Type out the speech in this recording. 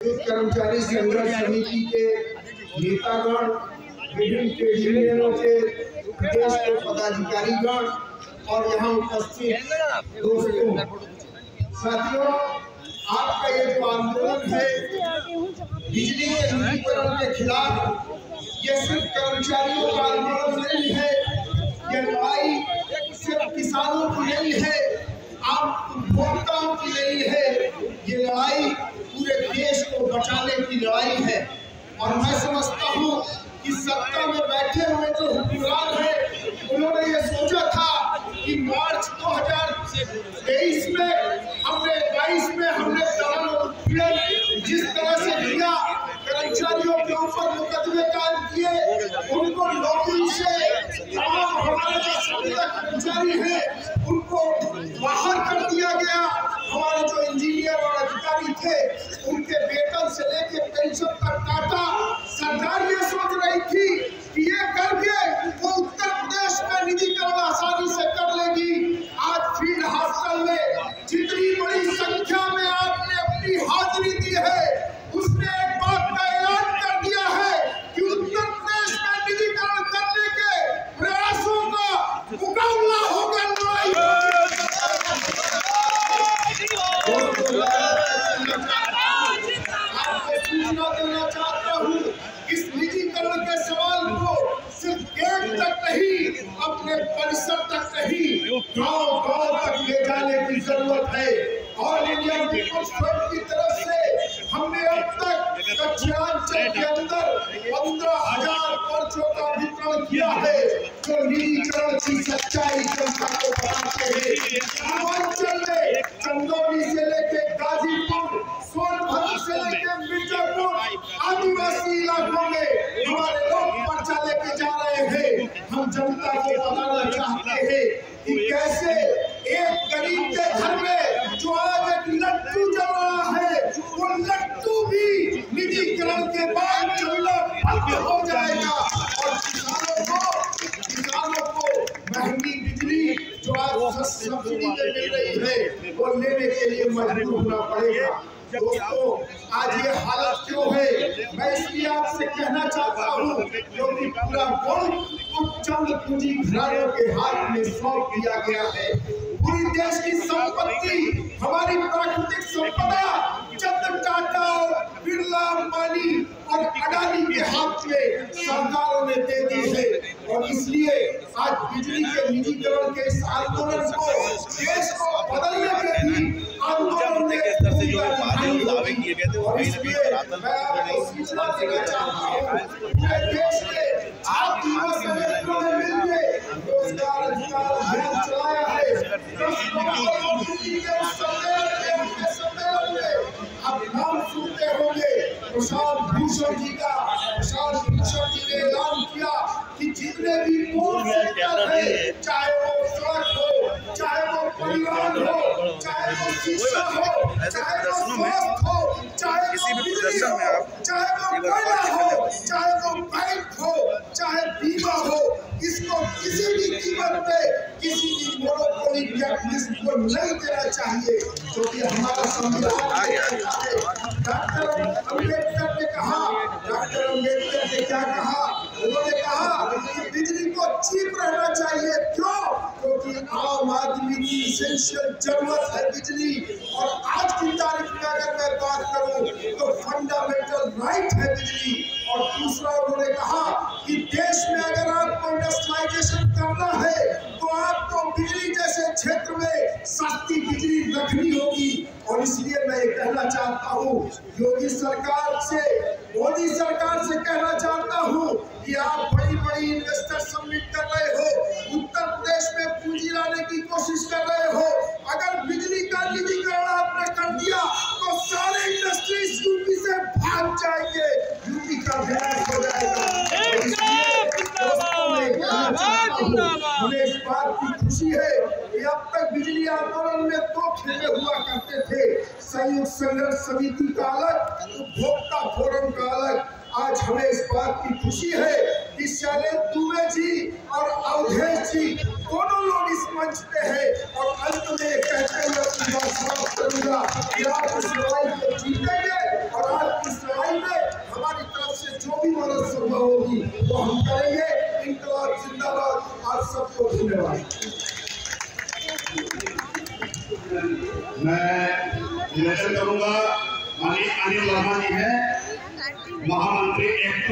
कर्मचारी संघर्ष समिति के नेतागण, विभिन्न ट्रेड यूनियनों के प्रदेश के पदाधिकारीगण और यहाँ उपस्थित दोस्तों, साथियों, आपका ये जो आंदोलन है बिजली के निजीकरण के खिलाफ, ये सिर्फ कर्मचारियों का आंदोलन नहीं है, ये लड़ाई सिर्फ किसानों की नहीं है, आम उपभोक्ताओं की नहीं है, ये लड़ाई पूरे देश को बचाने की लड़ाई है। और मैं समझता हूँ कि सत्ता में बैठे हुए जो हुक्मरान हैं, उन्होंने ये सोचा था कि मार्च 2023 में हमने 22 में हमने जिस तरह से किया, कर्मचारियों के ऊपर मुकदमे कायम किए, उनको नौकरी से हमारे जो कर्मचारी हैं उनको बाहर कर दिया गया। हमारे जो इंजीनियर और अधिकारी थे उनके वेतन से लेकर पेंशन तक काटा। सरकार ये सोच रही थी कि ये करके वो उत्तर प्रदेश में निजीकरण आसानी से कर लेगी। आज फील्ड हॉस्टल में जितनी बड़ी संख्या में आपने अपनी हाजिरी दी है, उसने एक बात का ऐलान कर दिया है कि उत्तर प्रदेश में निजीकरण करने के प्रयासों का मुकाबला होगा। आपको सूचना देना चाहता हूँ, इस निजीकरण के सवाल को सिर्फ गेट तक नहीं, अपने परिसर तक नहीं, गांव-गांव तक ले जाने की जरूरत है। ऑल इंडिया पीपुल्स फ्रंट की तरफ से हमने अब तक दक्षिणांचल के अंदर 15,000 पर्चों का वितरण किया है, जो निजीकरण की सच्चाई जनता को बताते हैं। पूर्वांचल में चंदौली से लेके गाजीपुर, सोनभद्र से लेके मिर्जापुर, आदिवासी इलाकों में हमारे लोग पर्चा लेके जा रहे हैं। हम जनता को बताना चाहते हैं कि कैसे एक गरीब के घर में जो आज एक लट्टू जल रहा है, वो लट्टू भी निजीकरण के बाद चलना बंद हो जाएगा। और किसानों को महंगी बिजली जो आज सब्सिडी में मिल रही है, वो लेने के लिए मजबूर होना पड़ेगा। दोस्तों, आज ये हालत क्यों है, मैं इसलिए आपसे कहना चाहता हूँ क्योंकि पूरा मुल्क कुछ चंद पूंजी घरानों के हाथ में सौंप दिया गया है। पूरी देश की संपत्ति, हमारी प्राकृतिक संपदा रतन टाटा, बिरला, अंबानी और अडानी के हाथ में सरकारों ने दे दी है। और इसलिए आज बिजली के निजीकरण के इस आंदोलन को, देश को बदलने के भी आंदोलन में और इसलिए मैं आपको सूचना देना चाहता हूँ, देश के आप युवा संगठनों ने मिलकर रोजगार अधिकार अभियान चलाया है। आप नाम सुनते होंगे प्रशांत भूषण जी का। प्रशांत भूषण जी ने ऐलान किया कि जितने भी पूर्ण सेक्टर है, चाहे वो सड़क हो, चाहे वो परिवहन हो, चाहे वो शिक्षा हो, चाहे वो स्वास्थ्य हो, चाहे किसी वो भी बिजली प्रदर्शन में हो, आप चाहे वो कोयला हो, चाहे वो बैंक हो, चाहे बीमा हो, इसको किसी भी कीमत पे किसी भी मोनोपोली कैपिटलिस्ट को नहीं देना चाहिए, क्योंकि हमारा संविधान है। डॉक्टर अम्बेडकर ने कहा, डॉक्टर अम्बेडकर ने क्या कहा, उन्होंने कहा कि बिजली को चीप रहना चाहिए। क्यों? क्योंकि आम आदमी की इसेंशियल जरूरत है बिजली। और आज की तारीख में अगर मैं बात करूं तो फंडामेंटल राइट है बिजली। और दूसरा उन्होंने कहा कि देश में अगर आपको इंडस्ट्रियलाइजेशन करना है तो आपको बिजली जैसे क्षेत्र में सस्ती बिजली रखनी होगी। और इसलिए मैं ये कहना चाहता हूँ योगी सरकार से, मोदी सरकार से कहना चाहता हूँ कि आप बड़ी बड़ी इन्वेस्टर सबमिट कर रहे हो, उत्तर प्रदेश में पूंजी लाने की कोशिश कर रहे हो। अगर बिजली का निजीकरण आपने कर दिया तो सारे इंडस्ट्रीज यूपी से भाग जाएंगे, यूपी का विनाश हो जाएगा। मुझे इस बात की खुशी है कि अब तक बिजली आंदोलन में दो खेमे हुआ करते थे, संयुक्त संघर्ष समिति का अलग, उपभोक्ता फोरम का अलग। आज हमें इस बात की खुशी है कि शैलेंद्र दुबे जी और अवधेश जी दोनों लोग इस मंच पे हैं। और अंत में कहते हुए अपनी बात समाप्त करूंगा कि आप इस लड़ाई को जीतेंगे और आज वो हम करेंगे। इंकलाब जिंदाबाद। आप सबको धन्यवाद। मैं निवेदन करूंगा, माननीय अनिल वर्मा जी हैं, महामंत्री एक्ट